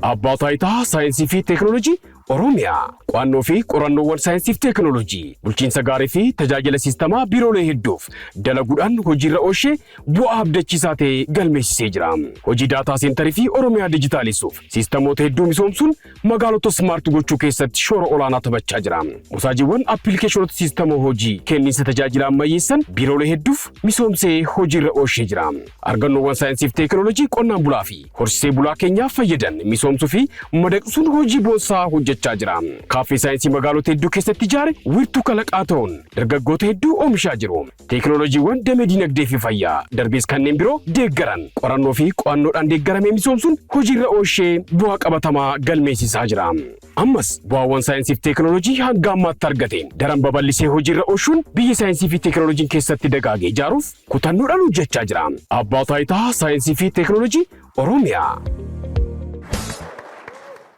Abbaa Taayitaa Saayinsii fi Teekinooloojii Oromiyaa qo'annoo fi qorannoowwan saayinsii fi teekinooloojii bulchiinsa gaarii fi tajaajila siistamaa biiroolee hedduuf dalaguudhaan hojiirra oolchee bu'aa abdachiisaa ta'e galmeessisee jira. Hojii daataa seentarii fi Oromiyaa dijitaalisuuf siistamoota hedduu misoomsuun magaalota smaart gochuu keessatti shoora olaanaa taphachaa jira. Musaajiiwwan appilikeeshinoota siistama hojii kenniinsa tajaajila ammayyeessan biiroolee hedduuf misoomsee hojiirra oolchee jira. Argannoowwan saayinsii fi teekinooloojii qonnaan bulaa fi horsiisee bulaa keenyaaf fayyadan misoomsuu fi madaqsuun hojii boonsaa hojjechaa jira. Kaaffee saayinsii magaalota hedduu keessatti ijaare wiirtuu kalaqaa ta'uun dargaggoota hedduu oomishaa jiru. Teekinooloojiiwwan damee dinagdee fi fayyaa darbees kanneen biroo deeggaran qorannoo fi qo'annoodhaan deeggaramee misoomsuun hojiirra oolchee bu'aa qabatamaa galmeessisaa jira. Ammas bu'aawwan saayinsii fi teekinooloojii hanga ammaatti argateen daran babal'isee hojiirra oolchuun biyya saayinsii fi teekinooloojiin keessatti dagaagee ijaaruuf kutannoodhaan hojjechaa jira. Abbaa Taayitaa Saayinsii fi Teekinooloojii Oromiyaa.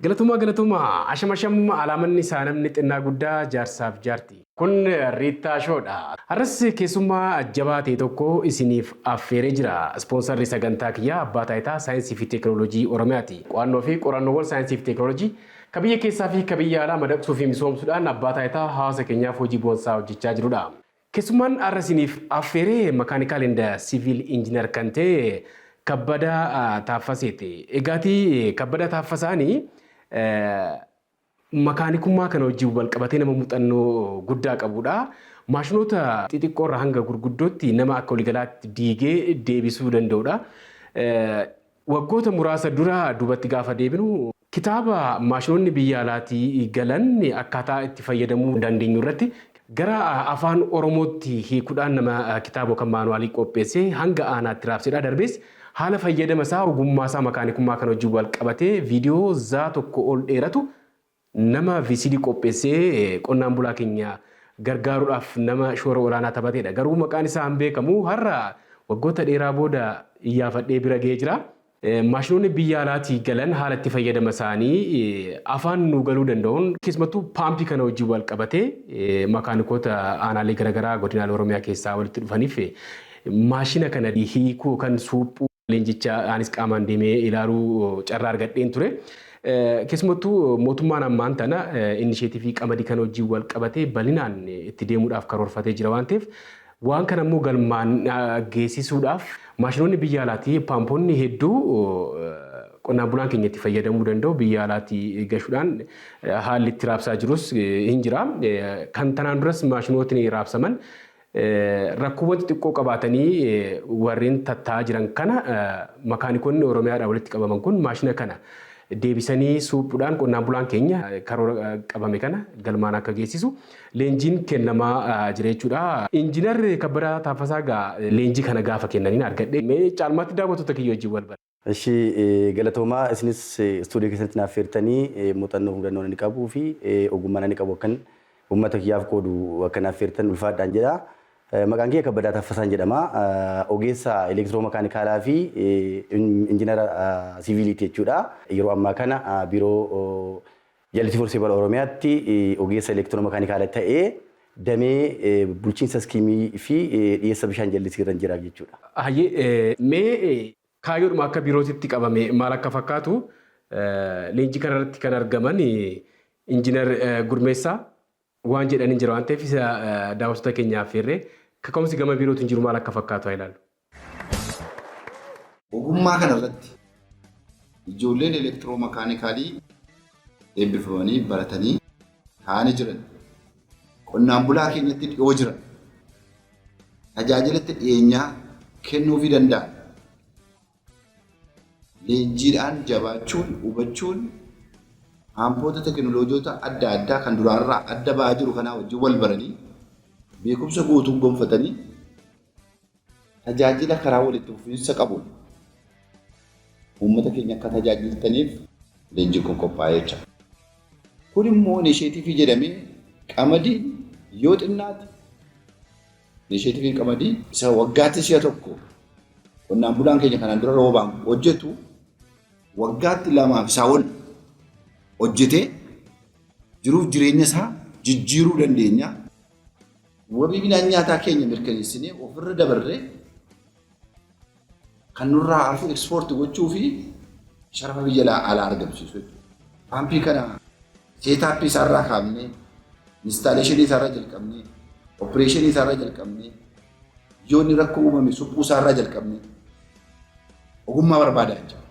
Galatuma asham alaamanni isaa namni xinnaa guddaa jaarsaaf jaarti. Kun Riittaa Shoodha. Har'as keessummaa jabaa ta'e tokko isiniif affeeree jira. Ispoonsarri sagantaa kiyyaa Abbaa Taayitaa Saayinsii fi Teekinooloojii Oromiyaati. Qo'annoo fi qorannoowwan saayinsii fi teekinooloojii ka biyya keessaa fi ka biyya alaa madaqsuu fi misoomsuudhaan Abbaa Taayitaa hawaasa keenyaaf hojii boonsaa hojjechaa jirudha. Keessummaan har'a isiniif affeeree makaanikaal inda siviil injiinar kan ta'e Kabbadaa Taaffaseeti. Egaati Kabbadaa Taaffasaanii makaanikummaa kana wajjin wal qabatee nama muuxannoo guddaa qabudha. Maashinoota xixiqqoo irraa hanga gurguddootti nama akka waliigalaatti diigee deebisuu danda'udha. Waggoota muraasa dura duubatti gaafa deebinu kitaaba maashinoonni biyya alaatii galan akkaataa itti fayyadamuu dandeenyu irratti gara afaan Oromootti hiikuudhaan nama kitaaba yookaan maanuwaalii qopheessee hanga aanaatti raabsedha. Darbees haala fayyadama isaa ogummaa isaa makaanikummaa kana wajjin wal qabatee viidiyoo zaa tokko ol dheeratu nama VCD qopheessee qonnaan bulaa keenya gargaaruudhaaf nama shoora olaanaa taphateedha. Garuu maqaan isaa hin beekamu. Har'a waggoota dheeraa booda iyyaafadhee bira ga'ee jira. Maashinoonni biyya alaatii galan haala itti fayyadama isaanii afaan nu galuu danda'uun keessumattuu paampii kana wajjin wal qabatee makaanikoota aanaalee garaagaraa godinaalee Oromiyaa keessaa walitti dhufaniif maashina kana hiikuu kan suuphuu leenjicha anis qaamaan deemee ilaaluu carraa argadheen ture. Keessumattuu mootummaan ammaan tana inisheetivii qamadii kana wajjin wal qabatee bal'inaan itti deemuudhaaf karoorfatee jira waan ta'eef waan kana immoo galmaan geessisuudhaaf maashinoonni biyya alaatii paampoonni hedduu qonnaan bulaan keenya itti fayyadamuu danda'u biyya alaatii gashuudhaan haalli itti raabsaa jirus hin jira. Kan tanaan duras maashinootni raabsaman rakkoowwan xixiqqoo qabaatanii warreen tattaa'aa jiran kana makaanikoonni Oromiyaadhaa walitti qabaman kun maashina kana deebisanii suuphuudhaan qonnaan bulaan keenya karoora qabame kana galmaan akka geessisu leenjiin kennamaa jira jechuudha. Injiinar Kabbadaa Taaffasaa leenjii kana gaafa kennaniin argadhe mee caalmaatti daawwattoota kiyya wajjin wal bara. Eshi galatoomaa isinis istuudiyoo keessatti naaf feertanii muuxannoo hubannoo inni qabuu fi ogummaa inni qabu akkan uummata kiyyaaf qoodu akka naaf feertan ulfaadhaan jedha. Maqaan kiyya Kabbadaa Taaffasaan jedhama. Ogeessa elektiroomakaanikaalaa fi injiinara siviiliiti jechuudha. Yeroo ammaa kana biiroo jallisii forsee bara Oromiyaatti ogeessa elektiroomakaanikaalaa ta'ee damee bulchiinsa iskiimii fi dhiyeessa bishaan jallisii irra jira jechuudha. Mee kaayyoodhuma akka biirootitti qabame maal akka fakkaatu leenjii kanarratti kan argaman injiinar Gurmeessaa waan jedhanii jira waan ta'eef daawwattoota keenyaaf feerree kaka'umsi gama biirootiin jiru maal akka fakkaatu haa ilaallu. Ogummaa kanarratti ijoolleen elektiroomakaanikaalii eebbifamanii baratanii taa'anii jiran qonnaan bulaa keenyatti dhiyoo jiran tajaajilatti dhiyeenyaa kennuufii danda'an leenjiidhaan jabaachuun hubachuun Ampoota teekinooloojiyoota adda addaa kan duraarraa adda ba'aa jiru kanaa wajjin wal baranii beekumsa guutuun gonfatanii tajaajila karaa walitti fufiinsa qabuun uummata keenya akka tajaajiltaniif leenjiin kun qophaa'ee jira. Kun immoo inisheetivii jedhamee qamadii yoo xinnaate inisheetiviin qamadii isa waggaatti si'a tokko qonnaan bulaan keenya kanaan dura roobaan hojjetu waggaatti lamaaf isaa ol hojjetee jiruuf jireenya isaa jijjiiruu dandeenya. Wabii midhaan nyaataa keenya mirkaneessinee ofirra dabarree kan nurraa hafu ekspoortii gochuu fi sharafa biyya alaa argamsiisu jechuudha. Paampii kana seetaappii isaarraa kaafnee, instaaleeshinii isaarraa jalqabnee, opereeshinii isaarraa jalqabnee, yoo inni rakkoo uumame suphuu isaarraa jalqabnee ogummaa barbaadaa jechuudha.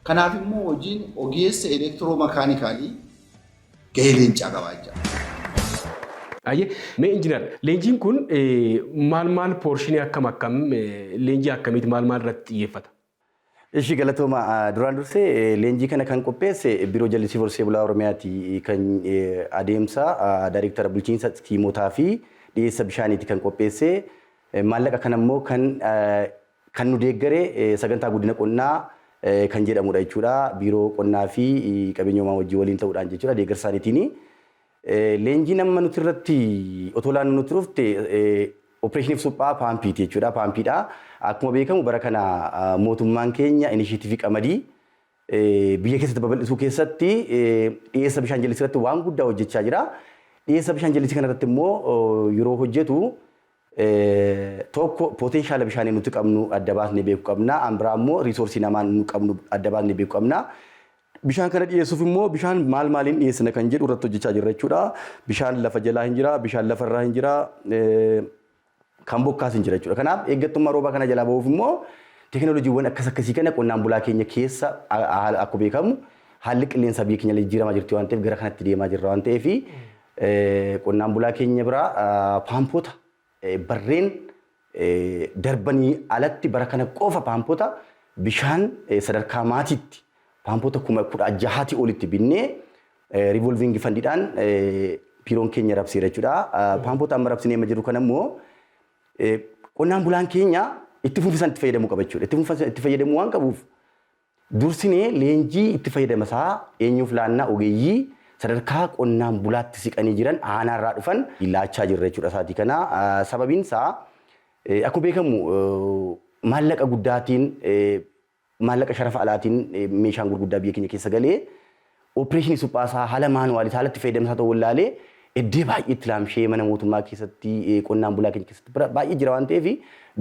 Kanaaf immoo hojiin ogeessa elektiroomekaanikaalii gahee leencaa qabaa jechuudha. Ayyee, mee injiinar, leenjiin kun maal poorshinii akkam leenjii akkamiiti maal irratti xiyyeeffata? Ishi galatooma duraan dursee leenjii kana kan qopheesse biiroo jallisii horsee bulaa Oromiyaati kan adeemsa daayireektara bulchiinsa tiimootaa fi dhiyeessa bishaaniiti kan qopheesse maallaqa kana immoo kan nu deeggare sagantaa guddina qonnaa kan jedhamudha jechuudha. Biiroo qonnaa fi qabeenya uumamaa wajjin waliin ta'uudhaan jechuudha deeggarsaaniitiin. Leenjiin amma nuti irratti otoo laannu nuti dhufte opereeshiniif suphaa paampiiti jechuudha. Paampiidha. Akkuma beekamu bara kana mootummaan keenya inishiitivii qamadii biyya keessatti babal'isuu keessatti dhiyeessa bishaan jallisii irratti waan guddaa hojjechaa jira. Dhiyeessa bishaan jallisii kana irratti immoo yeroo hojjetu tokko potenshaala bishaanii nuti qabnu adda baasnee beekuu qabna. Ambiraa immoo riisoorsii namaa nu qabnu adda baasnee beekuu qabna. Bishaan kana dhiyeessuuf immoo bishaan maaliin dhiyeessina kan jedhu irratti hojjechaa jirra jechuudha. Bishaan lafa jalaa hin jira, bishaan lafa irraa hin jira. Kan bokkaas hin jira jechuudha. Kanaaf eeggattummaa roobaa kana jalaa bahuuf immoo teekinooloojiiwwan akkasii kana qonnaan bulaa keenya keessa akkuma beekamu haalli qilleensa biyya keenya jijjiiramaa jirti waan ta'eef gara kanatti deemaa jirra waan ta'eef qonnaan bulaa keenya biraa paampota barreen darbanii alatti bara kana qofa paampota bishaan sadarkaa maatiitti paampota 16,000 olitti binnee riivolviingi fandiidhaan biiroon keenya rabseera jechuudha. Paampota amma rabsinee amma jiru kana immoo qonnaan bulaan keenya itti fufisan itti fayyadamuu qaba jechuudha. Itti fufisan itti fayyadamuu waan qabuuf dursinee leenjii itti fayyadamasaa eenyuuf laannaa ogeeyyii sadarkaa qonnaan bulaatti siqanii jiran aanaarraa dhufan laachaa jirra jechuudha isaatii kana. Sababiin isaa akkuma beekamu maallaqa guddaatiin maallaqa sharafa alaatiin meeshaan gurguddaa biyya keenya keessa galee opereeshinii suphaasaa haala maanuwaalis haala itti fayyadamsaa ta'uu wallaalee iddoo baay'eetti laamshee mana mootummaa keessatti qonnaan bulaa keenya keessatti baay'ee jira waan ta'eef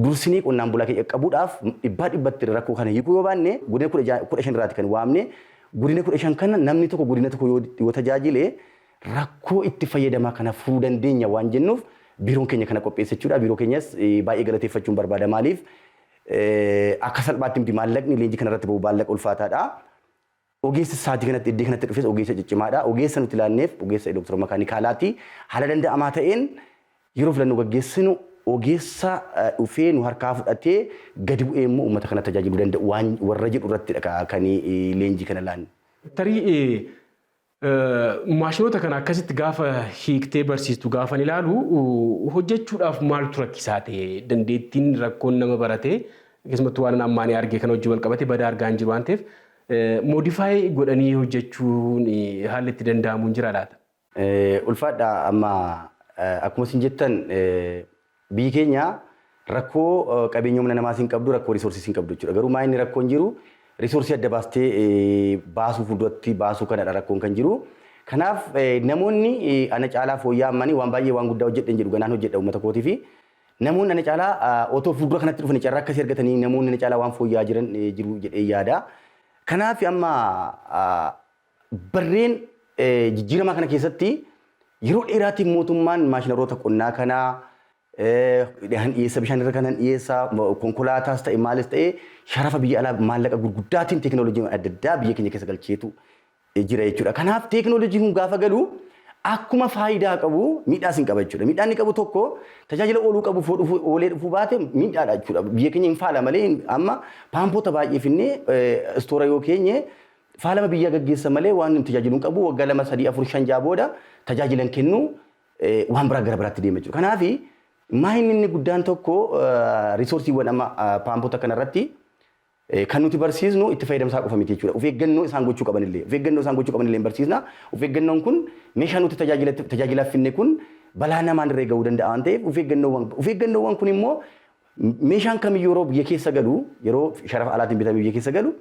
dursinee qonnaan bulaa keenya qabuudhaaf dhibbatti rakkoo kana hiikuu yoo baanne godina 15 irraati kan waamne godina 15 kana namni tokko godina tokko yoo tajaajile rakkoo itti fayyadamaa kana furuu dandeenya waan jennuuf biiroon keenya kana qopheesse jechuudha. Biiroo keenyas baay'ee galateeffachuun barbaada. Maaliif akka salphaatti miti maallaqni leenjii kanarratti bahu maallaqa ulfaataadha. Ogeessa sa'aatii kanatti iddoo kanatti dhufes ogeessa ciccimaadha. Ogeessa nuti ilaanneef ogeessa elektiroomekaanikaalaati. Haala danda'amaa ta'een yeroo filannoo gaggeessinu ogeessa dhufee nu harkaa fudhatee gadi bu'ee immoo uummata kana tajaajiluu danda'u waan warra jedhu irrattidha kan leenjii kana laanne. Tarii maashinoota kana akkasitti gaafa hiiktee barsiistu gaafa ilaalu hojjechuudhaaf maaltu rakkisaa ta'e dandeettiin rakkoon nama baratee keessumattuu waan ammaanii argee kan hojii wal qabate badaa argaa hin jiru waan ta'eef modifaayi godhanii hojjechuun haalli itti danda'amu hin jira laata? Ulfaadha amma akkuma isin jettan biyyi keenya rakkoo qabeenya humna namaas hin qabdu rakkoo riisoorsiis hin qabdu jechuudha. Garuu maa inni rakkoon jiru riisoorsii adda baastee baasuu fuulduratti baasuu kanadha rakkoon kan jiru. Kanaaf namoonni ana caalaa fooyya'aa ammanii waan baay'ee waan guddaa hojjedhan jedhu ganaan hojjedha uummata kootii fi namoonni ana caalaa otoo fuuldura kanatti dhufanii carraa akkasii argatanii namoonni ana caalaa waan fooyya'aa jiran jiru jedhee yaada. Kanaaf amma barreen jijjiiramaa kana keessatti yeroo dheeraatiif mootummaan maashinaroota qonnaa kanaa dhiyeessa bishaan irra kanan dhiyeessa konkolaataas ta'e maalis ta'e sharafa biyya alaa maallaqa gurguddaatiin teekinooloojii adda addaa biyya keenya keessa galcheetu jira jechuudha. Kanaaf teekinooloojiin kun gaafa galu akkuma faayidaa qabu miidhaas hin qaba jechuudha. Miidhaan inni qabu tokko tajaajila ooluu qabu oolee dhufuu baate miidhaadha jechuudha. Biyya keenya hin faala malee amma paampota baay'ee finnee istoora yoo keenye faalama biyya gaggeessa malee waan tajaajilu hin qabu waggaa 2, 3, 4, 5 jaa booda tajaajilan kennu waan biraa gara biraatti deema jechuudha. Kanaaf maahinni inni guddaan tokko riisoorsiiwwan amma paampota kanarratti kan nuti barsiisnu itti fayyadamsaa qofa miti jechuudha. Of eeggannoo isaan gochuu qaban illee barsiisna. Of eeggannoon kun meeshaa nuti tajaajilaaf finne kun balaa namaan irra gahuu danda'a waan ta'eef of eeggannoowwan kun immoo meeshaan kamiyyuu yeroo biyya keessa galu yeroo sharafa alaatiin bitamee biyya keessa galu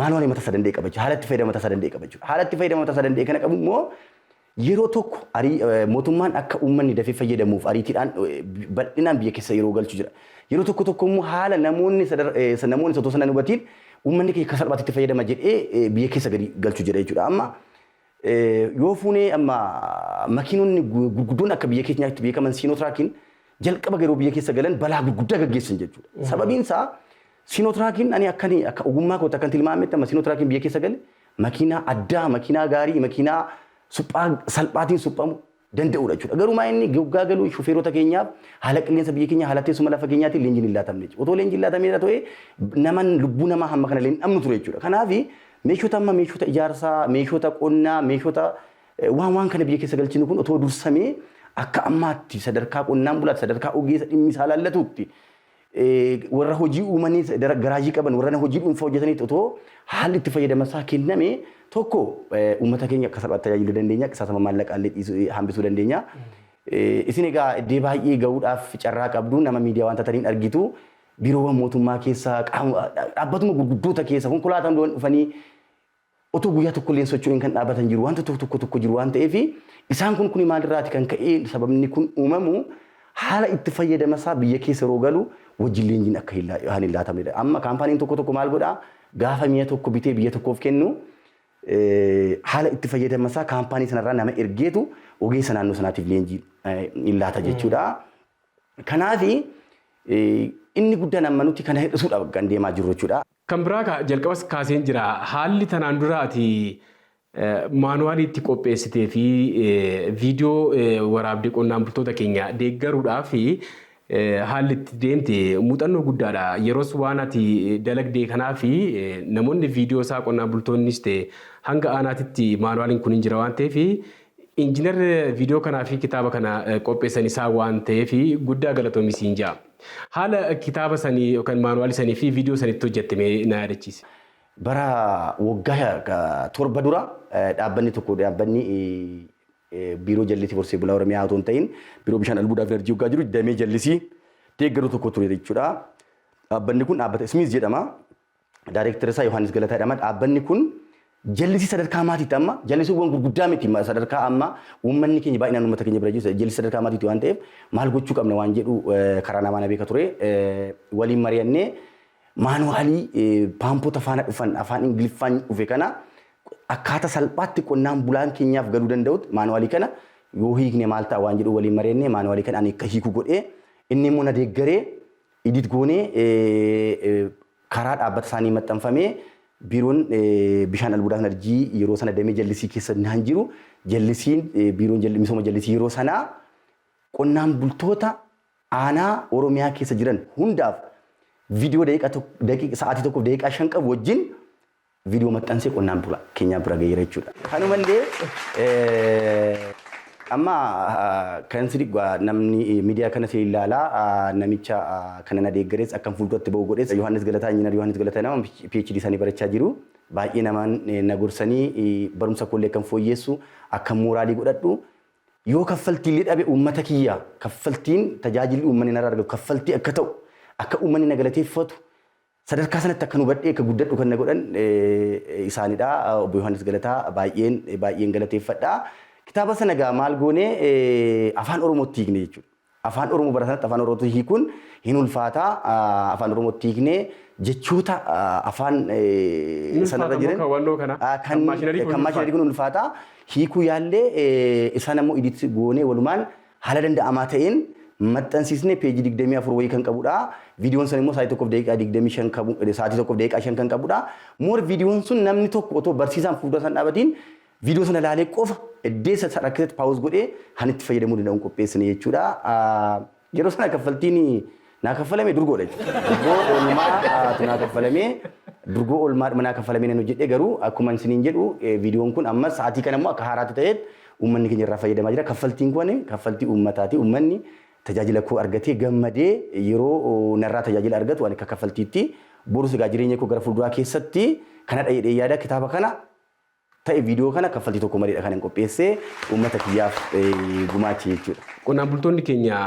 maanuwaalii mataa isaa danda'e qaba jechuudha. Haala itti fayyadama mataa isaa danda'e qaba jechuudha. Haala itti fayyadama mataa isaa danda'e kana qabu immoo yeroo tokko mootummaan akka uummanni dafee fayyadamuuf ariitiidhaan bal'inaan biyya keessa yeroo galchu jira. Yeroo tokko immoo haala namoonni satoo sana hubatiin uummanni keenya akka salphaatti itti fayyadama jedhee biyya keessa gadi galchuu jedha jechuudha. Amma yoo fuunee amma makiinonni gurguddoon akka biyya keenyaatti beekaman Siinotiraakiin jalqaba garuu biyya keessa galan balaa gurguddaa gaggeessan jechuudha. Sababiin isaa Siinotiraakiin ani akka ogummaa kootti akkan tilmaametti amma Siinotiraakiin biyya keessa gale makiinaa addaa, makiinaa gaarii, makiinaa salphaatiin suphamu danda'udha jechuudha. Garuu maa inni goggaa galuu shufeerota keenyaaf haala qilleensa biyya keenyaa haala teessuma lafa keenyaatiin leenjiin hin laatamne jechuudha. Otoo leenjiin laatamee ta'e naman lubbuu namaa hamma kana leen dhabnu ture jechuudha. Kanaaf meeshota ijaarsaa, meeshota qonnaa, meeshota waan kana biyya keessa galchinu kun otoo dursamee akka ammaatti sadarkaa qonnaan bulaatti sadarkaa ogeessa dhimmi isaa laallatuutti warra hojii uumanii garaajii qaban warra hojii dhuunfaa hojjetanitti otoo haalli itti fayyadamasaa kenname tokko uummata keenya akka salphaatti tajaajiluu dandeenya, qisaasama maallaqaallee hambisuu dandeenya. Isin egaa iddoo baay'ee gahuudhaaf carraa qabdu nama miidiyaa waan ta'aniin argitu biiroowwan mootummaa keessa dhaabbatuma gurguddoota keessa konkolaataan dhufanii otoo guyyaa tokko illee socho'uun kan dhaabbatan jiru wanta tokko jiru waan ta'eef isaan kun maalirraati kan ka'e sababni kun uumamu haala itti fayyadamasaa biyya keessa yeroo galu wajjin leenjiin akka hin laatamnedha. Amma kaampaaniin tokko maal godhaa gaafa mi'a tokko bitee biyya tokkoof kennu haala itti fayyadamasaa kaampaanii sanarraa nama ergeetu ogeessa naannoo sanaatiif leenjii hin laata jechuudha. Kanaaf inni guddaan amma nuti kana hir'isuudhaaf kan deemaa jirru jechuudha. Kan biraa jalqabas kaaseen jira haalli tanaan dura ati maanuwaalii itti qopheessitee fi viidiyoo waraabdee qonnaan bultoota keenya deeggaruudhaaf haalli itti deemte muuxannoo guddaadha. Yeroos waan ati dalagdee kanaaf namoonni viidiyoo isaa qonnaan bultoonnis ta'e hanga aanaatitti maanuwaaliin kun hin jira waan ta'eef injiinar viidiyoo kanaa fi kitaaba kana qopheessan isaa waan ta'eef guddaa galatoomi siin jaa. Haala kitaaba sanii yookaan maanuwaalii sanii fi viidiyoo sanitti hojjettame na yaadachiise. Bara waggaa 7 dura dhaabbanni biiroo jallisii Horsee Bulaa Oromiyaa otoo hin ta'in biiroo bishaan albuudaaf enerjii waggaa jiru damee jallisii deeggaruu tokko ture jechuudha. Dhaabbanni kun dhaabbata Smith jedhama. Daayireektarri isaa Yohaannis Galataa jedhama. Dhaabbanni kun jallisii sadarkaa maatiitti amma jallisiiwwan gurguddaa miti sadarkaa amma uummanni keenya baay'inaan uummata keenya bira jiru jallisii sadarkaa maatiitti waan ta'eef maal gochuu qabna waan jedhu karaa namaa na beeka ture waliin mari'annee maanuwaalii paampota faana dhufan afaan ingiliffaan dhufe kana akkaataa salphaatti qonnaan bulaan keenyaaf galuu danda'utti maanuwaalii kana yoo hiikne maal ta'a waan jedhu waliin mari'annee maanuwaalii kana ani akka hiiku godhee inni immoo na deeggaree idit goonee karaa dhaabbata isaanii maxxanfamee biiroon bishaan albuudaaf enerjii yeroo sana damee jallisii keessa naan jiru jallisiin biiroon misooma jallisii yeroo sanaa qonnaan bultoota aanaa Oromiyaa keessa jiran hundaaf viidiyoo sa'aatii tokkoof daqiiqaa 5 qabu wajjin viidiyoo maxxansee qonnaan bulaa keenyaa bira gaheera jechuudha. Kanumallee amma kan sirrii namni miidiyaa kana si ilaalaa namicha kana na deeggarees akkam fuulduratti ba'u godhees Yohaannis Galataa injiinar Yohaannis Galataa nama PhD isaanii barachaa jiru. Baay'ee namaan na gorsanii barumsa kollee kan fooyyessu akka mooraalii godhadhu yoo kaffaltii dhabe uummata kiyya kaffaltiin tajaajilli uummanni narraa argatu kaffaltii akka ta'u akka uummanni na galateeffatu sadarkaa sanatti akka nu badhee akka guddadhu kan na godhan isaanidha. Obbo Yohaannis Galataa baay'een galateeffadha. Kitaaba sana gaa maal goonee afaan Oromootti hiikne jechuudha. Afaan Oromoo bara sanatti afaan Oromootti hiikuun hin ulfaata. Afaan Oromootti hiikne jechoota afaan sanarra jiran kan maashinarii kun ulfaata. Hiikuu yaallee isaan ammoo idit goonee walumaan haala danda'amaa ta'een maxxansiisnee peejii 24 wayii kan qabudha. Viidiyoon sun immoo sa'aatii tokkoof daqiiqaa 25 qabu sa'aatii tokkoof daqiiqaa 5 kan qabudha. Moor viidiyoon sun namni tokko otoo barsiisaan fuuldura san dhaabatiin viidiyoo sana ilaalee qofa eddeessa rakkisetti paawuz godhee kan itti fayyadamuu danda'uun qopheessine jechuudha. Yeroo sana kaffaltiin naa kaffalame durgoodha jechuudha. Durgoo oolmaa naa kaffalame durgoo oolmaa naa kaffalamee nan hojjedhe garuu akkuma isiniin jedhu viidiyoon kun amma sa'aatii kana immoo akka haaraatti ta'eet uummanni keenya irraa fayyadamaa jira. Kaffaltiin kun kaffaltii uummataati. Uummanni tajaajila koo argatee gammadee yeroo narraa tajaajila argatu waan akka kaffaltiitti borus egaa jireenya koo gara fuulduraa keessatti kana dhayee yaada kitaaba kana ta'e viidiyoo kana kaffaltii tokko maleedha kan hin qopheessee uummata kiyyaaf gumaache jechuudha. Qonnaan bultoonni keenya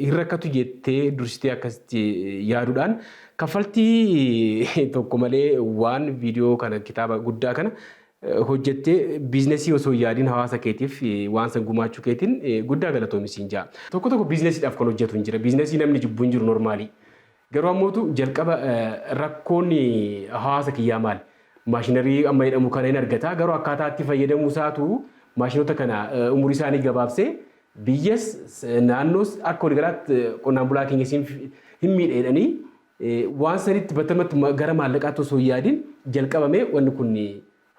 hin rakkatu jettee dursitee akkasitti yaaduudhaan kaffaltii tokko malee waan viidiyoo kana kitaaba guddaa kana hojjettee biizinasii osoo yaadiin hawaasa keetiif waan san gumaachuu keetiin guddaa galatoomi siin jaa. Tokko biizinasiidhaaf kan hojjetu hin jira. Biizinasii namni jibbu hin jiru normaalii. Garuu ammoo jalqaba rakkoon hawaasa kiyyaa maali? Maashinarii amma jedhamu kana hin argata. Garuu akkaataa itti fayyadamuu isaatu maashinoota kana umurii isaanii gabaabsee biyyas naannoos akka waliigalaatti qonnaan bulaa keenya hin miidheedhanii waan sanitti battamatti gara maallaqaatti osoo hin yaadin jalqabamee wanni kun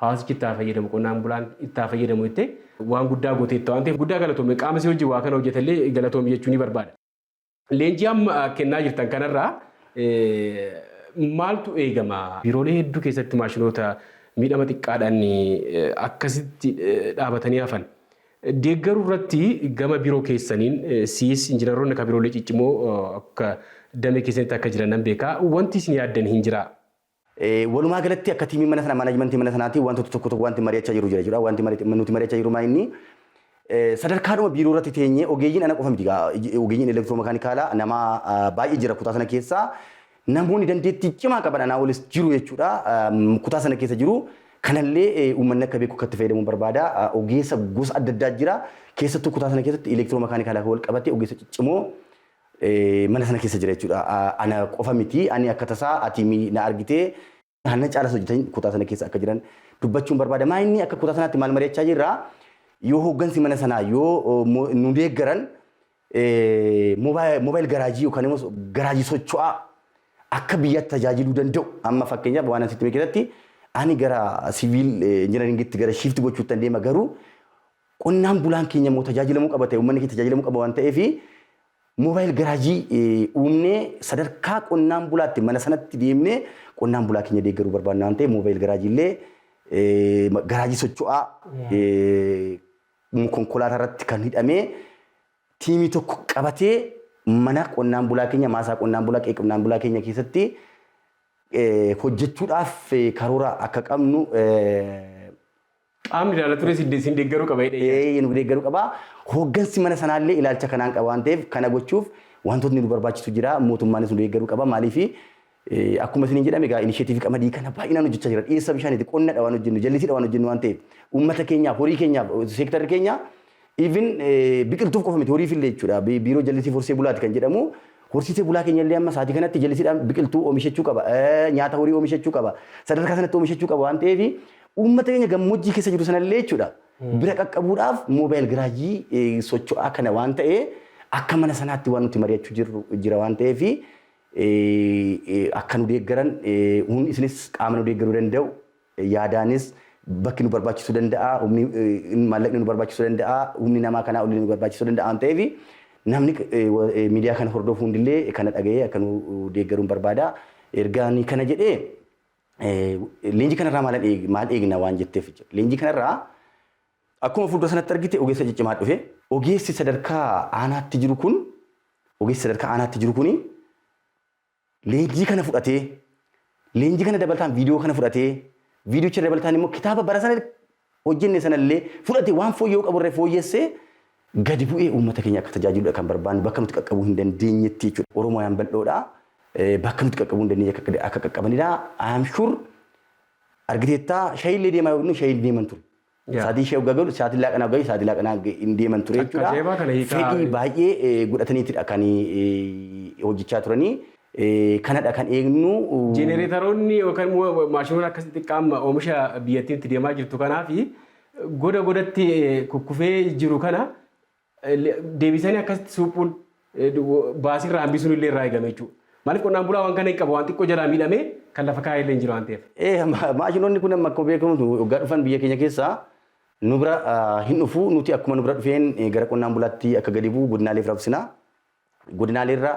hawaasichi itti fayyadamu qonnaan bulaan itti fayyadamu jettee waan guddaa gooteetta waan ta'eef guddaa galatoome qaama si hojii waa kana hojjetallee galatoome jechuu ni barbaada. Leenjii amma kennaa jirtan kanarraa maaltu eegama? Biiroolee hedduu keessatti maashinoota miidhama xiqqaadhaan akkasitti dhaabatanii hafan. Deeggaruu irratti gama biiroo keessaniin siis injiinaroonni akka biiroolee ciccimoo akka damee keessanitti akka jiran nan beekaa. Wanti isin yaaddan hin jiraa? Walumaa galatti akka tiimii mana sana maanaajmentii mana sanaatti wantoota tokko tokko wanti mari'achaa jiru jira jechuudha. Wanti nuti mari'achaa jiru maa inni sadarkaadhuma biiroo irratti teenyee ogeeyyiin ana qofa miti ogeeyyiin elektiroomekaanikaalaa nama baay'ee jira kutaa sana keessaa namoonni dandeettii cimaa qaban anaa olis jiru jechuudha. Kutaa sana keessa jiru kanallee uummanni akka beeku akkatti fayyadamuu barbaada. Ogeessa gosa adda addaa jira keessattuu kutaa sana keessatti elektiroomekaanikaalaa wal qabatee ogeessa ciccimoo mana sana keessa jira jechuudha. Ana qofa miti ani akka tasaa ati na argitee hanna caalas hojjetan kutaa sana keessa akka jiran dubbachuun barbaada. Maa inni akka kutaa sanaatti maal mari'achaa jirra yoo hooggansi mana sanaa yoo nu deeggaran moobaayil garaajii yookaan immoo garaajii socho'aa akka biyyaatti tajaajiluu danda'u. Amma fakkeenyaaf waan asitti keessatti ani gara siviil injinaringitti gara shiifti gochuutti deema garuu qonnaan bulaan keenya immoo tajaajilamuu qaba ta'e uummanni keenya tajaajilamuu qaba waan ta'eef moobaayil garaajii uumnee sadarkaa qonnaan bulaatti mana sanatti deemnee qonnaan bulaa keenya deeggaruu barbaadna waan ta'eef moobaayil garaajii illee garaajii socho'aa konkolaataa irratti kan hidhamee tiimii tokko qabatee mana qonnaan bulaa keenya maasaa qonnaan bulaa qe'ee qonnaan bulaa keenya keessatti hojjechuudhaaf karoora akka qabnu qaamni ilaalatu isin deeggaruu qaba jedhee nu deeggaruu qaba. Hooggansi mana sanaallee ilaalcha kanaan qaba waan ta'eef kana gochuuf wantootni nu barbaachisu jira mootummaanis nu deeggaruu qaba maaliif akkuma isiniin jedhame egaa inisheetiivii qamadii kana baay'inaan hojjechaa jira dhiyeessa bishaaniiti qonnadha waan hojjennu jallisiidha waan hojjennu waan ta'eef uummata keenyaaf horii keenyaaf seektarri keenya even biqiltuuf qofa miti horiif illee jechuudha biiroo jallisii horsee bulaati kan jedhamu horsiisee bulaa keenya illee amma sa'aatii kanatti jallisiidhaan biqiltuu oomishachuu qaba nyaata horii oomishachuu qaba sadarkaa sanatti oomishachuu qaba waan ta'eef uummata keenya gammoojjii keessa jiru sanallee jechuudha bira qaqqabuudhaaf moobaayil garaajii socho'aa kana waan ta'e akka mana sanaatti waan nuti mari'achuu jira waan ta'eef akka nu deeggaran isinis qaama nu deeggaruu danda'u yaadaanis bakki nu barbaachisuu danda'a maallaqni nu barbaachisuu danda'a humni namaa kanaa olii nu barbaachisuu danda'a waan ta'eef namni miidiyaa kana hordofu hundillee kana dhaga'ee akka nu deeggaruun barbaada ergaan kana jedhee leenjii kanarraa maal eegna waan jetteef leenjii kanarraa akkuma fuuldura sanatti argite ogeessa ciccimaa dhufe ogeessi sadarkaa aanaatti jiru kun leenjii kana fudhatee leenjii kana dabalataan viidiyoo kana fudhatee viidiyoocha dabalataan immoo kitaaba bara sana hojjenne sanallee fudhatee waan fooyya'uu qaburree fooyyessee gadi bu'ee uummata keenya akka tajaajiluudha kan barbaannu bakka nuti qaqqabuu hin dandeenyetti jechuudha. Oromooyaan bal'oodha. Bakka nuti qaqqabuu hin dandeenye akka qaqqabanidha. Aamshuur argiteettaa shaayillee deemaa yoo shaayillee deeman ture. Saatii ishee hoggaa galu saatii laaqanaa hoggaa saatii laaqanaa hin deeman ture jechuudha. Fedhii baay'ee godhataniitidha kan hojjechaa turanii. Kanadha kan eegnu. Jenereetaroonni yookaan maashinoonni akkasitti xiqqaama oomisha biyyattiitti deemaa jirtu kanaaf godatti kukkufee jiru kana deebisanii akkasitti suphuun baasirraa hambisuun illee irraa eegame jechuudha. Maaliif qonnaan bulaa waan kana hin qabu waan xiqqoo jalaa miidhamee kan lafa kaa'ee illee hin jiru waan ta'eef. Maashinoonni kun amma akkuma beekamu waggaa dhufan biyya keenya keessaa nu bira hin dhufu nuti akkuma nu bira dhufeen gara qonnaan bulaatti akka gadi bu'u godinaalee raabsina. Godinaaleerra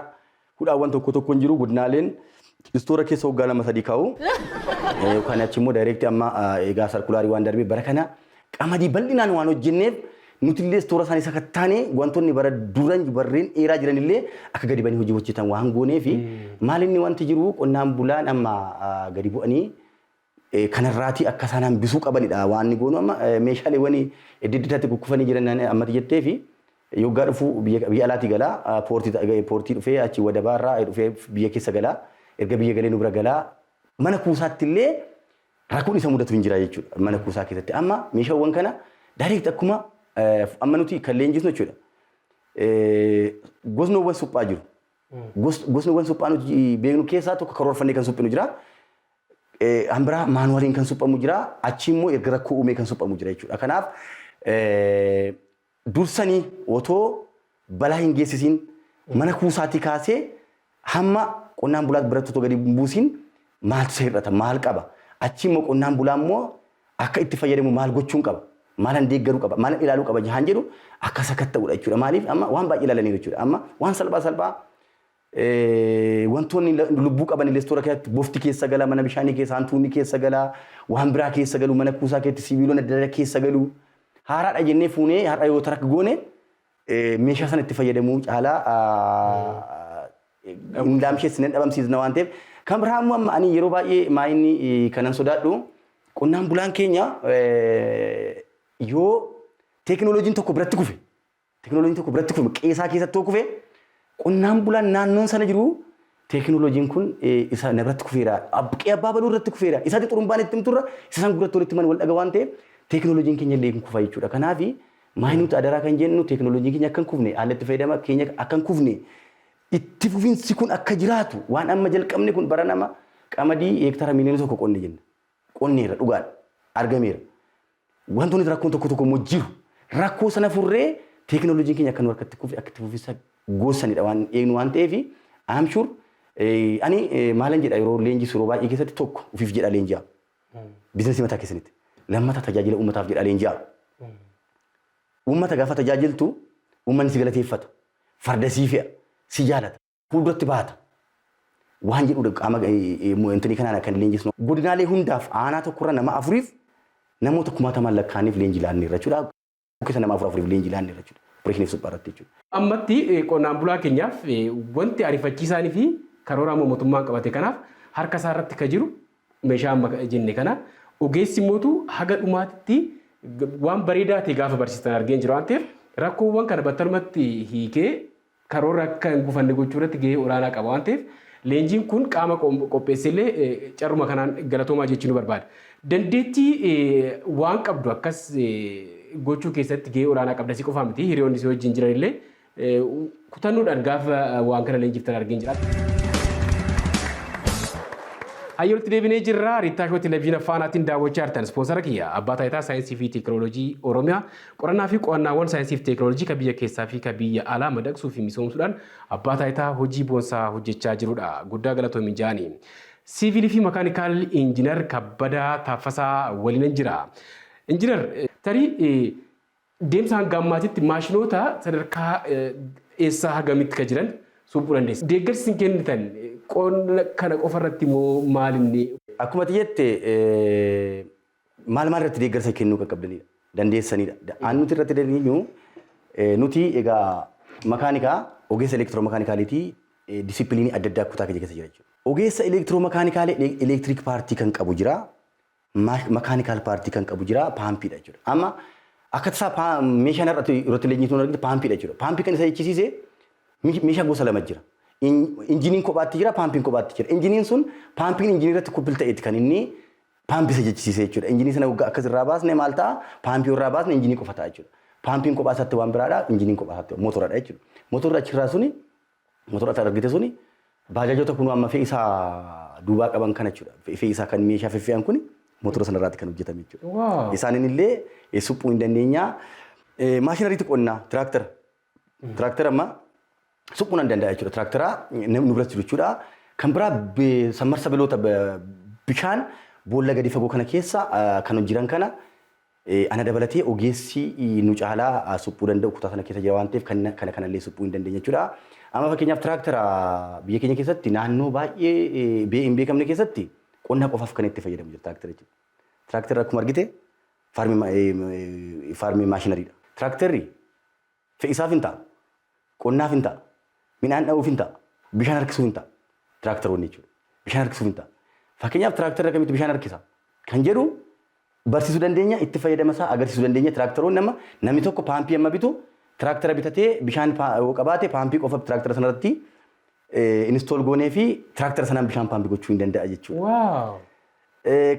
hudhaawwan tokko tokko hin jiru godinaaleen istoora keessa waggaa 2-3 kaa'u. Kan achi immoo daayireektii amma egaa sarkulaarii waan darbee bara kana qamadii bal'inaan waan hojjenneef nuti illee istoora isaanii sakattaanee wantoonni bara duran warreen dheeraa jiranillee akka gadi banii hojii hojjetan waan goonee fi maalinni wanti jiru qonnaan bulaan amma gadi bu'anii kanarraatii akka isaan hambisuu qabanidha waan goonu amma meeshaaleewwan eddeeddatti kukkufanii jiran ammati jettee fi yoggaa dhufu biyya alaatti galaa poortii dhufee achi wadabaarraa dhufee biyya keessa galaa erga biyya galee nu bira galaa mana kuusaatti illee rakkoon isa mudatu hin jira jechuudha mana kuusaa keessatti amma meeshaawwan kana daayireektii akkuma amma nuti kan leenjisnu jechuudha. Gosnoowwan suphaa jiru. Gosni suphaan beeknu keessaa tokko karoorfannee kan suphinu jira. Hambiraa maanuwaaliin kan suphamu jira. Achi immoo erga rakkoo uumee kan suphamu jira jechuudha. Kanaaf dursanii otoo balaa hin geessisiin mana kuusaatii kaasee hamma qonnaan bulaa biratti otoo gadi buusin maaltu isa hir'ata maal qaba. Achi immoo qonnaan bulaa immoo akka itti fayyadamu maal gochuun qaba. Maalan deeggaruu qaba. Maalan ilaaluu qaba jahaan jedhu akkas akka ta'udha jechuudha. Maaliif amma waan baay'ee ilaalanii jechuudha. Amma waan salphaa wantoonni lubbuu qaban ileestoora keessatti bofti keessa gala mana bishaanii keessa hantuunni keessa gala waan biraa keessa galu mana kuusaa keessatti sibiilonni adda addaa keessa galu haaraadha jennee fuunee har'a yoo tarak goone meeshaa sana itti fayyadamuu caalaa hindaamsheessinen dhabamsiisna waan ta'eef kan biraa immoo amma ani yeroo baay'ee maayinni kanan sodaadhu qonnaan bulaan keenya yoo teekinooloojiin tokko biratti kufe qeesaa keessatti tokko kufe qonnaan bulaan naannoon sana jiru teekinooloojiin kun isa nabratti kufeera. Abqee abbaa baluu irratti kufeera. Isaati xurumbaan itti himturra isa san gurratti walitti wal dhaga waan ta'eef teekinooloojiin keenya illee hin kufa jechuudha. Kanaaf maayinuuti adaraa kan jennu teekinooloojiin keenya akka hin kufne haalli itti fayyadama keenya akka hin kufne itti fufiinsi kun akka jiraatu waan amma jalqabne kun bara nama qamadii heektaara miliyoona tokko qonne jenna. Qonneera dhugaadha argameera. Wantoonni rakkoon tokko immoo jiru rakkoo sana furree teekinooloojiin keenya akka nu harkatti kufe akka itti fufiinsa gosanidha waan eegnu waan ta'eef I'm sure ani maalan jedha yeroo leenjii suroo baay'ee keessatti tokko ufiif jedha leenji'a. Biizinasii mataa keessanitti lammata tajaajila uummataaf jedha leenji'a. Uummata gaafa tajaajiltu uummanni si galateeffata. Farda sii fe'a si jaalata. Fuulduratti baata. Waan jedhu qaama intini kanaan kan leenjisnu. Godinaalee hundaaf aanaa tokkorra nama afuriif namoota 60 lakkaaniif leenjii laanneerra jechuudha. Keessa nama afuriif leenjii laanneerra jechuudha. Opereeshiniif suphaarratti jechuudha. Ammatti qonnaan bulaa keenyaaf wanti ariifachiisaanii fi karoora mootummaan qabate kanaaf harka isaa irratti kan jiru meeshaa amma jenne kana ogeessi mootu haga dhumaatti waan bareedaa ta'e gaafa barsiisan argeen jira waan ta'eef rakkoowwan kana battalumatti hiikee karoora akka hin gufanne gochuu irratti gahee olaanaa qaba waan ta'eef leenjiin kun qaama qopheessillee carruma kanaan galatoomaa jechuu nu barbaada. Dandeettii waan qabdu akkas gochuu keessatti gahee olaanaa qabda si qofaa miti hiriyoonni si wajjin jiran illee kutannuudhaan gaafa waan kana leenjiftan argeen jira. Hayyooti deebinee jirra Riittaashoo Televiziyoona Faanaatiin daawwachaa jirtan ispoonsara kiyya abbaa taayitaa saayinsii fi teekinooloojii Oromiyaa qorannaa fi qo'annaawwan saayinsii fi teekinooloojii kan biyya keessaa fi kan biyya alaa madaqsuu fi misoomsuudhaan abbaa taayitaa hojii boonsaa hojjechaa jirudha. Guddaa galatoomi jaani. Siviilii fi makaanikaal injiinar Kabbadaa Taaffasaa waliin jira. Injiinar tarii deemsa hanga ammaatitti maashinoota sadarkaa eessaa hagamitti kan jiran suphuu dandeessa. Deeggarsi kennitan qonna kana qofarratti moo maalinni? Akkuma jette maal irratti deeggarsa kennuu qaqqabdanidha. Dandeessanidha. Aan nuti irratti dandeenyu nuti egaa makaanikaa ogeessa elektiroomakaanikaaliitii disipiliinii adda addaa kutaa keessa jira jechuudha. Ogeessa elektiroomakaanikaali elektiriik paartii kan qabu jira. Makaanikaal paartii kan qabu jira. Paampiidha jechuudha. Amma akka tasaa meeshaan irratti leenjisuun argite paampiidha jechuudha. Paampii kan isa jechisiise meeshaa gosa lama jira. Injiniin kophaatti jira, paampiin kophaatti jira. Injiniin sun paampiin injinii irratti kubbul ta'eeti kan inni paampii isa jechisiise jechuudha. Injinii sana akkas irraa baasne maal ta'a? Paampii irraa baasne injinii qofa ta'a jechuudha. Paampiin kophaa isaatti waan biraadha, injiniin kophaa isaatti mootoradha jechuudha. Mootorri achirraa suni, mootora isaa argite suni baajaajota kun amma fe'iisa duubaa qaban kana jechuudha. Fe'iisa kan meeshaa feffe'an kuni mootora sanarraatti kan hojjetame jechuudha. Isaanin illee suphuu hin dandeenya. Maashinariitti qonnaa tiraaktara. Tiraaktara amma suphuun hin danda'a jechuudha. Tiraaktaraa nu biratti jiru jechuudha. Kan biraa sammarsa biloota bishaan boolla gadi fagoo kana keessa kan jiran kana ana dabalatee ogeessi nu caalaa suphuu danda'u kutaa sana keessa jira waan ta'eef kana kanallee suphuu hin dandeenya jechuudha. Amma fakkeenyaaf tiraaktara biyya keenya keessatti naannoo baay'ee hin beekamne keessatti qonna qofaaf kan itti fayyadamu jira tiraaktarri jechuudha. Tiraaktarri akkuma argite faarmii maashinariidha. Tiraaktarri fe'isaaf hin ta'a, qonnaaf hin ta'a, midhaan dha'uuf hin ta'a, bishaan harkisuuf hin ta'a. Tiraaktaroonni jechuudha. Bishaan harkisuuf hin ta'a. Fakkeenyaaf tiraaktarri akkamitti bishaan harkisa kan jedhu barsiisuu dandeenya, itti fayyadama isaa agarsiisuu dandeenya. Tiraaktaroonni namni tokko paampii amma bitu tiraaktara bitatee bishaan qabaate paampii qofa tiraaktara sanarratti install goonee fi tiraaktara sanaan bishaan paampii gochuu hin danda'a jechuudha.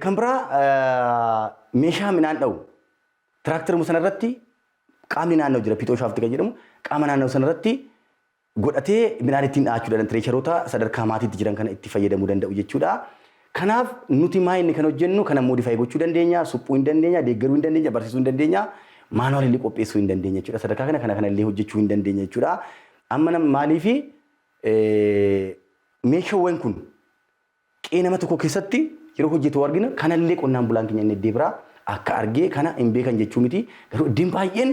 Kan biraa meeshaa midhaan dha'u tiraaktaruma sanarratti qaamni naannoo jira pitoo shaafti kan jedhamu qaama naannoo sanarratti godhatee midhaan ittiin dhaachuudhaan tireesharoota sadarkaa maatiitti jiran kana itti fayyadamuu danda'u jechuudha. Kanaaf nuti maa inni kan hojjennu kana moodifaayi gochuu dandeenya, suphuu hin dandeenya, deeggaruu hin dandeenya, barsiisuu hin dandeenya, maanuwaalii qopheessuu hin dandeenya jechuudha. Sadarkaa kana illee hojjechuu hin dandeenya jechuudha. Amma maaliifi meeshaawwan kun qe'ee nama tokko keessatti yeroo hojjetu argina kanallee qonnaan bulaan keenya inni iddoo biraa akka argee kana hin beekan jechuu miti. Garuu iddoon baay'een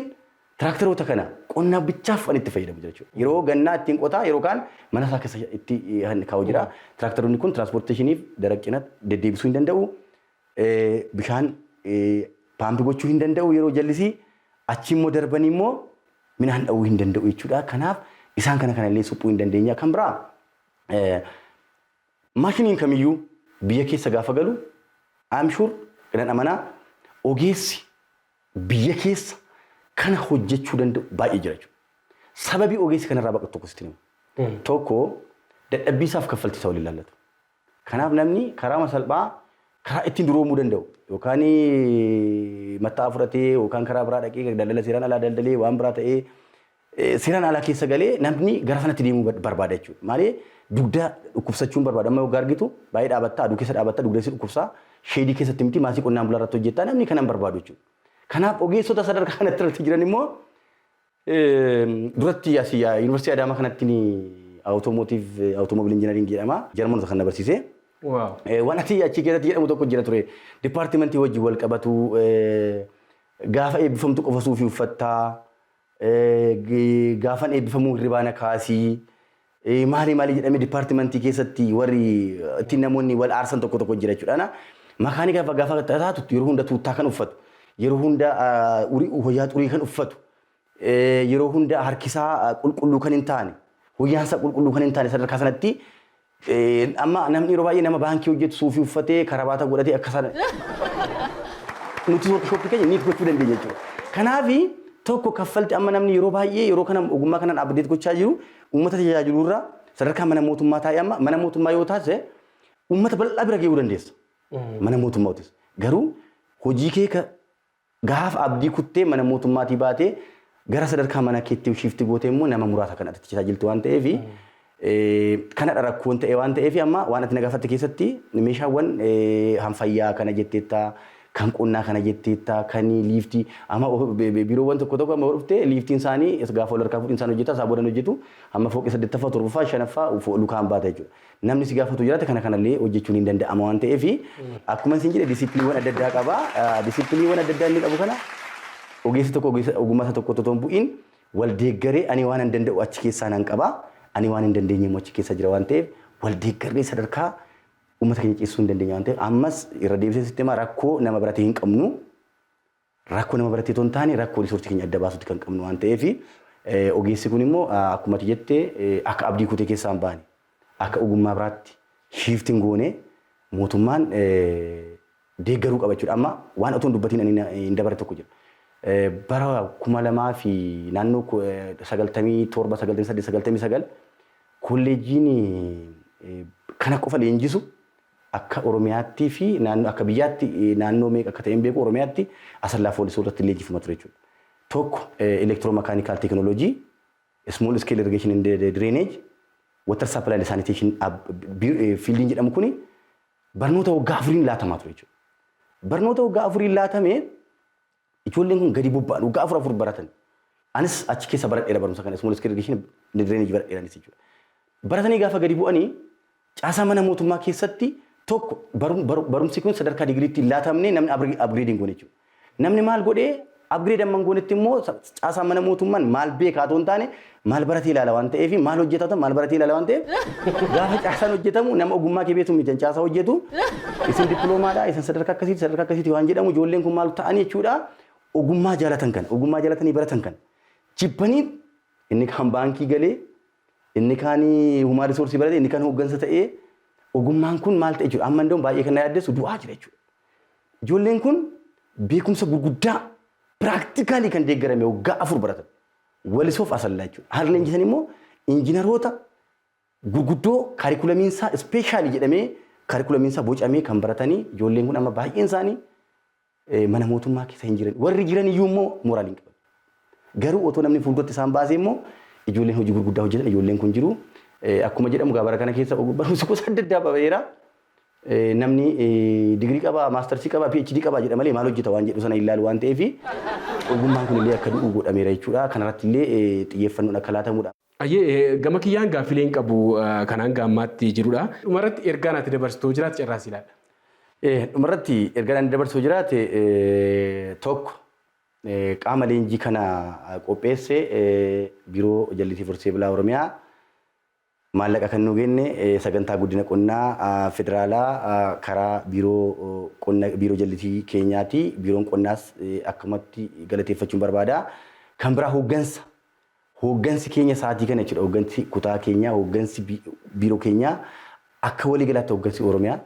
tiraaktaroota kana qonnaa bichaaf kan itti fayyadamu jechuudha. Yeroo gannaa ittiin qotaa yeroo kaan mana isaa keessa itti kaa'u jira. Tiraaktaroonni kun tiraanspoorteeshiniif daraqina deddeebisuu hin danda'u. Bishaan paampii gochuu hin danda'u yeroo jallisii achi immoo darbanii immoo midhaan dha'uu hin danda'u jechuudha. Kanaaf isaan kanallee suphuu hin dandeenya. Kan biraa maashiniin kamiyyuu biyya keessa gaafa galu aamshuur jedhan amanaa ogeessi biyya keessa kana hojjechuu danda'u baay'ee jira jechuudha. Sababii ogeessi kanarraa baqatu tokko sitti himu. Tokko dadhabbiisaaf kaffaltii isaa waliin ilaallatu. Kanaaf namni karaa salphaa karaa ittiin duroomuu danda'u yookaan mataa fudhatee yookaan karaa biraa dhaqee daldala seeraan alaa daldalee waan biraa ta'ee seeraan alaa keessa galee namni gara sanatti deemuu barbaada jechuudha. Maali dugda dhukkubsachuun barbaada. Amma yoo argitu baay'ee dhaabbattaa aduu keessa dhaabbattaa dugdeessi dhukkubsaa sheedii keessatti miti maasii qonnaan bulaa irratti hojjettaa namni kanan barbaadu jechuudha. Kanaaf ogeessota sadarkaa kanatti irratti jiran immoo duratti yuunivarsiitii Adaamaa kanatti automobile injinaringii jedhama. Jarmoota kan na barsiise. Waan ati achi keessatti jedhamu tokko jira ture. Dipaartimentii wajjin wal qabatu gaafa eebbifamtu qofa suufii uffattaa gaafan eebbifamuu hirribaana kaasii maali jedhamee dipaartimentii keessatti warri ittiin namoonni wal aarsan tokko jira jechuudha. Makaanika gaafa taatu yeroo hunda tuuttaa kan uffatu. Yeroo hunda hojjaa xurii kan uffatu, yeroo hunda harkisaa qulqulluu kan hin taane, hojjaansa qulqulluu kan hin taane sadarkaa sanatti amma namni yeroo baay'ee nama baankii hojjetu suufii uffatee karabaata godhatee akkasaan nuti workshooppii keenya niit gochuu dandeenya jechuudha. Kanaaf tokko kaffalti amma namni yeroo baay'ee yeroo kana ogummaa kanaan abdeet gochaa jiru uummata tajaajilurraa sadarkaa mana mootummaa taa'ee amma mana mootummaa yoo taate uummata bal'aa bira gahuu dandeessa. Mana mootummaa hojjetu. Garuu hojii kee gaafa abdii kuttee mana mootummaatii baatee gara sadarkaa mana keetti shifti gootee immoo nama muraasa kan ati tajaajiltu waan ta'eef kanadha rakkoon ta'e waan ta'eef amma waan ati na gaafatte keessatti meeshaawwan hanfayyaa kana jetteetta kan qonnaa kana jetteetta kan liiftii amma biiroowwan tokko amma dhuftee liiftiin isaanii gaafa wal harkaa fuudhin isaan hojjeta isaa boodan hojjetu amma fooqii 8ffaa 7ffaa 5ffaa lukaan baata jechuudha. Namni si gaafatu jiraate kanallee hojjechuun hin danda'ama waan ta'eef akkuma isin jedhe disiipiliiwwan adda addaa qaba. Disiipiliiwwan adda addaa inni qabu kana ogeessi tokko ogummaa tokko otoo hin bu'iin wal deeggaree ani waan hin danda'u achi keessaa nan qaba. Ani waan hin dandeenye immoo achi keessa jira waan ta'eef wal deeggaree sadarkaa uummata keenya ceessuu hin dandeenya waan ta'eef ammas irra deebisee sisteemaa rakkoo nama biratee hin qabnu. Rakkoo nama biratee otoo hin taane rakkoo riisortii keenya adda baasuutti kan qabnu waan ta'eef ogeessi kun immoo akkuma jettee akka abdii kutee keessaa hin baane. Akka ogummaa biraatti shiftiin goone mootummaan deeggaruu qaba jechuudha. Amma waan otoo hin dubbatiin hin dabare tokko jira. Bara 2000 fi naannoo 97-98 kolleejiin kana qofa leenjisu akka Oromiyaatti fi akka biyyaatti naannoo meeqa akka ta'e hin beeku Oromiyaatti Asallaa Foolisoo irratti leenjifama ture jechuudha. Tokko elektiroomakaanikaal teekinooloojii, small scale irrigation and drainage, water supply and sanitation fiildiin jedhamu kuni barnoota waggaa 4 laatamaa ture jechuudha. Barnoota waggaa 4 laatamee ijoolleen kun gadi bobba'an waggaa 4 baratan. Anis achi keessa baradheera barumsa kana small scale irrigation and drainage baradheeranis jechuudha. Baratanii gaafa gadi bu'anii caasaa mana mootummaa keessatti tokko barumsi kun sadarkaa digiriitti laatamne namni upgrading goone jechuudha. Namni maal godhee upgrade amman goonetti immoo caasaa mana mootummaan maal beekaa otoo hin taane maal baratee ilaala waan ta'eef maal hojjetata maal baratee ilaala waan ta'eef gaafa caasaan hojjetamu nama ogummaa kee beetu miti caasaa hojjetu isin dippiloomaadhaa isin sadarkaa akkasiiti waan jedhamu ijoolleen kun maal ta'an jechuudha. Ogummaa jaalatan kan ogummaa jaalatanii baratan kan jibbanii inni kaan baankii galee inni kaan humaa risoorsii barate inni kaan hooggansa ta'ee ogummaan kun maal ta'e jechuudha. Amma ndoo baay'ee kan na yaaddeessu du'aa jira jechuudha. Ijoolleen kun beekumsa gurguddaa piraaktikaalii kan deeggarame waggaa 4 baratan. Walisoof Asallaa jechuudha. Haala leenjisan immoo injiinaroota gurguddoo kaarikulamiinsaa ispeeshaalii jedhamee kaarikulamiinsaa bocamee kan baratanii ijoolleen kun amma baay'een isaanii mana mootummaa keessa hin jiran. Warri jiran iyyuu immoo mooraaliin qaban. Garuu otoo namni fuulduratti isaan baasee immoo ijoolleen hojii gurguddaa hojjetan ijoolleen kun jiru. Akkuma jedhamu gaabara kana keessa barumsa gosa adda addaa babeera. Namni digirii qaba, maastarsii qaba, PhD qaba jedha malee maal hojjeta waan jedhu sana ilaalu waan ta'eef ogummaan kun illee akka du'u godhameera jechuudha. Kanarratti illee xiyyeeffannoon akka laatamudha. Ayyee gama kiyyaan gaaffileen qabu kanaan gaammaatti jirudha. Dhumarratti ergaan ati dabarsitoo jiraate carraas ilaalla. Dhumarratti ergaan ani dabarsitoo jiraate tokko qaama leenjii kana qopheesse biiroo jallisii fursee bilaa Oromiyaa maallaqa kan nu kenne sagantaa guddina qonnaa federaalaa karaa biiroo jallisii keenyaati. Biiroon qonnaas akkamatti galateeffachuun barbaada. Kan biraa hooggansi keenya sa'aatii kana jechuudha. Hooggansi kutaa keenyaa, hooggansi biiroo keenyaa akka walii galaatti hooggansi Oromiyaa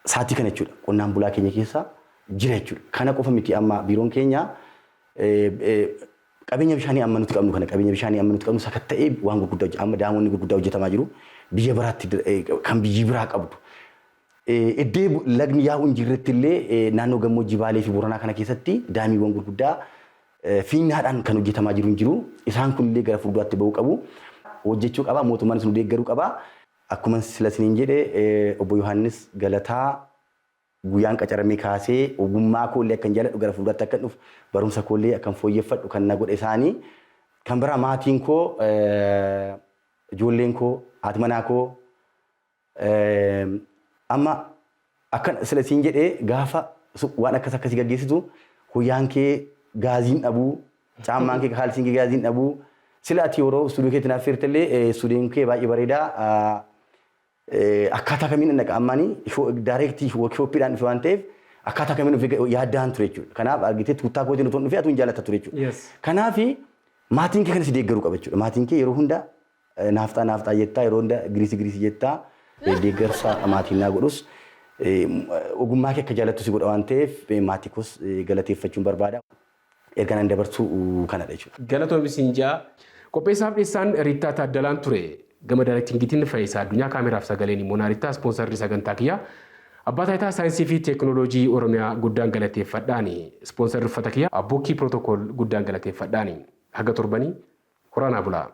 sa'aatii kana jechuudha. Qonnaan bulaa keenya keessa jira jechuudha. Kana qofa miti amma biiroon keenya qabeenya bishaanii amma nuti qabnu kana qabeenya bishaanii amma nuti qabnu sakatta'ee waan gurguddaa amma daamonni gurguddaa hojjetamaa jiru. Biyya biraatti kan biyyi biraa qabdu. Iddee lagni yaa'u hin jirretti illee naannoo gammoojjii Baalee fi Booranaa kana keessatti daamiiwwan gurguddaa fiinnaadhaan kan hojjetamaa jiru hin jiru. Isaan kun illee gara fuulduraatti bahuu qabu. Hojjechuu qaba. Mootummaanis nu deeggaruu qaba. Akkuma sila isiniin jedhe obbo Yohaannis Galataa guyyaan qacaramee kaasee ogummaa koollee akkan jaalladhu gara fuulduraatti akkan dhufu barumsa koollee akkan fooyyeffadhu kan na godhe isaanii. Kan biraa maatiin koo ijoolleen koo haati manaa koo amma akkan sila isiniin jedhe gaafa waan akkas akkasii gaggeessitu guyyaan kee gaaziin dhabuu caammaan kee kaalsiin kee gaaziin dhabuu sila ati yeroo istuudiyoo keetti naaf feertellee istuudiyoon kee baay'ee bareedaa akkaataa kamiin dhaqa ammaanii daayireektii workshooppiidhaan dhufe waan ta'eef akkaataa kamiin dhufe yaaddaan ture jechuudha. Kanaaf argitee tuuttaa kootiin otoo dhufe atuun jaallata ture jechuudha. Kanaaf maatiin kee kanas deeggaruu qaba jechuudha. Maatiin kee yeroo hunda naafxaa jettaa yeroo hunda giriisii jettaa deeggarsa maatiin naa godhus ogummaa kee akka jaallattu si godha waan ta'eef maatii koos galateeffachuun barbaada. Ergaan dabarsuu kanadha jechuudha. Galatoomii Sinjaa qopheessaaf dhiyeessaan Riittaa Taaddalaan ture. Gama daayirektingiitiin Fayyisaa Addunyaa kaameraaf sagaleen immoo Riittaa ispoonsarrii sagantaa kiyyaa. Abbaa taayitaa saayinsii fi teekinooloojii Oromiyaa guddaan galateeffadhaani. Ispoonsarrii uffata kiyyaa Abbookii Pirootokool guddaan galateeffadhaani. Haga torbanii horaanaa bulaa.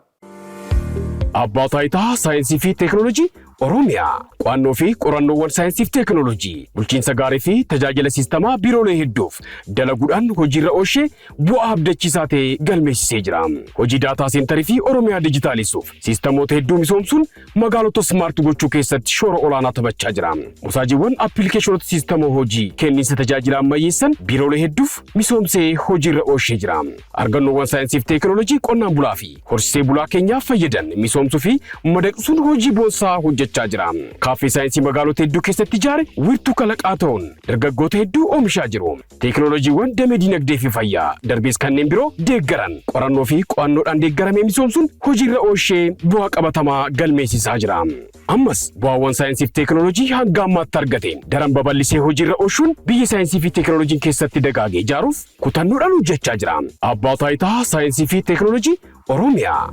Abbaa taayitaa saayinsii fi teekinooloojii Oromiyaa qo'annoo fi qorannoowwan saayinsii fi teekinooloojii bulchiinsa gaarii fi tajaajila siistamaa biiroolee hedduuf dalaguudhaan hojiirra oolchee bu'aa abdachiisaa ta'e galmeessisee jira. Hojii daataa seentarii fi Oromiyaa dijitaalisuuf siistamoota hedduu misoomsuun magaalota smaart gochuu keessatti shoora olaanaa taphachaa jira. Musaajiiwwan appilikeeshinoota siistama hojii kenniinsa tajaajila ammayyeessan biiroolee hedduuf misoomsee hojiirra oolchee jira. Argannoowwan saayinsii fi teekinooloojii qonnaan bulaa fi horsiisee bulaa keenyaaf fayyadan misoomsuu fi madaqsuun hojii boonsaa hojjechaa jira. Kaaffee saayinsii magaalota hedduu keessatti ijaare wiirtuu kalaqaa ta'uun dargaggoota hedduu oomishaa jiru. Teekinooloojiiwwan damee dinagdee fi fayyaa darbees kanneen biroo deeggaran qorannoo fi qo'annoodhaan deeggaramee misoomsuun hojiirra oolchee bu'aa qabatamaa galmeessisaa jira. Ammas bu'aawwan saayinsii fi teekinooloojii hanga ammaatti argateen daran babal'isee hojiirra oolchuun biyya saayinsii fi teekinooloojiin keessatti dagaagee ijaaruuf kutannoodhaan hojjechaa jira. Abbaa taayitaa saayinsii fi teekinooloojii Oromiyaa.